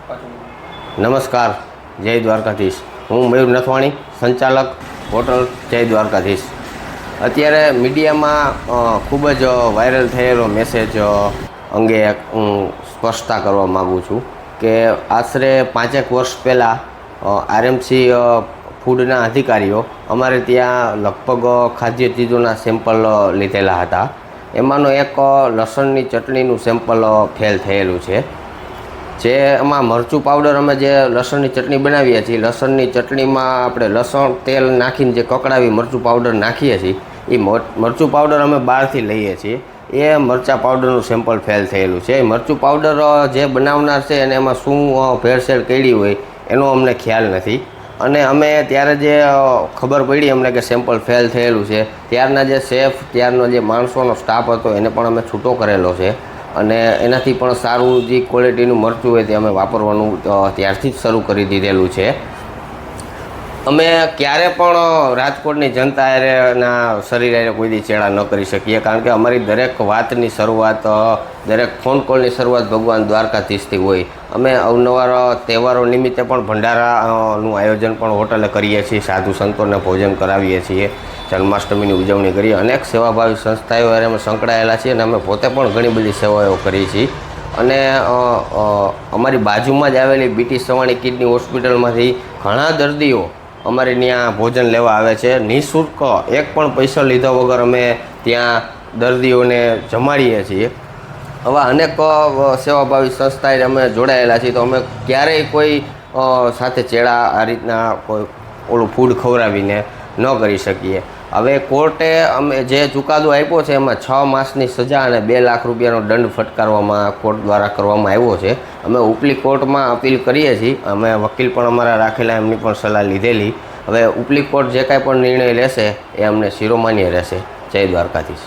નમસ્કાર, જય દ્વારકાધીશ। હું મયુર નથવાણી, સંચાલક હોટલ જય દ્વારકાધીશ। અત્યારે મીડિયામાં ખૂબ જ વાયરલ થયેલો મેસેજ અંગે હું સ્પષ્ટતા કરવા માગું છું કે આશરે 5 વર્ષ પહેલાં આરએમસી ફૂડના અધિકારીઓ અમારે ત્યાં લગભગ ખાદ્ય ચીજોના સેમ્પલ લીધેલા હતા। એમાંનો એક લસણની ચટણીનું સેમ્પલ ફેલ થયેલું છે। જે એમાં મરચું પાવડર અમે જે લસણની ચટણી બનાવીએ છીએ, લસણની ચટણીમાં આપણે લસણ તેલ નાખીને જે કકડાવી મરચું પાવડર નાખીએ છીએ, એ મરચું પાવડર અમે બહારથી લઈએ છીએ। એ મરચાં પાવડરનું સેમ્પલ ફેલ થયેલું છે। એ મરચું પાવડર જે બનાવનાર છે અને એમાં શું ભેળસેળ કરી હોય એનો અમને ખ્યાલ નથી। અને અમે ત્યારે જે ખબર પડી અમને કે સેમ્પલ ફેલ થયેલું છે, ત્યારના જે શેફ, ત્યારનો જે માણસોનો સ્ટાફ હતો એને પણ અમે છૂટો કરેલો છે અને એનાથી પણ સારું જે ક્વોલિટીનું મરચું હોય તે અમે વાપરવાનું ત્યારથી જ શરૂ કરી દીધેલું છે। અમે ક્યારે પણ રાજકોટની જનતા ના શરીર કોઈ દી ચેડા ન કરી શકીએ, કારણ કે અમારી દરેક વાતની શરૂઆત, દરેક ફોન કોલની શરૂઆત ભગવાન દ્વારકાધીશથી હોય। અમે અવનવાર તહેવારો નિમિત્તે પણ ભંડારાનું આયોજન પણ હોટલે કરીએ છીએ, સાધુ સંતોને ભોજન કરાવીએ છીએ, જન્માષ્ટમીની ઉજવણી કરીએ, અનેક સેવાભાવી સંસ્થાઓ હારે અમે સંકળાયેલા છીએ અને અમે પોતે પણ ઘણી બધી સેવાઓ કરી છીએ। અને અમારી બાજુમાં જ આવેલી બીટી સવાણી કિડની હોસ્પિટલમાંથી ઘણા દર્દીઓ અમારે ત્યાં ભોજન લેવા આવે છે। નિઃશુલ્ક એક પણ પૈસા લીધા વગર અમે ત્યાં દર્દીઓને જમાડીએ છીએ। આવા અનેક સેવાભાવી સંસ્થાએ અમે જોડાયેલા છીએ, તો અમે ક્યારેય કોઈ સાથે ચેડા આ રીતના કોઈ ઓલું ફૂડ ખવડાવીને ન કરી શકીએ। હવે કોર્ટે અમે જે ચુકાદો આપ્યો છે એમાં 6 માસની સજા અને 2 લાખ રૂપિયાનો દંડ ફટકારવામાં કોર્ટ દ્વારા કરવામાં આવ્યો છે। અમે ઉપલી કોર્ટમાં અપીલ કરીએ છીએ, અમે વકીલ પણ અમારા રાખેલા, એમની પણ સલાહ લીધેલી। હવે ઉપલી કોર્ટ જે કાંઈ પણ નિર્ણય લેશે એ અમને શિરોમાન્ય રહેશે। જય દ્વારકાધીશ।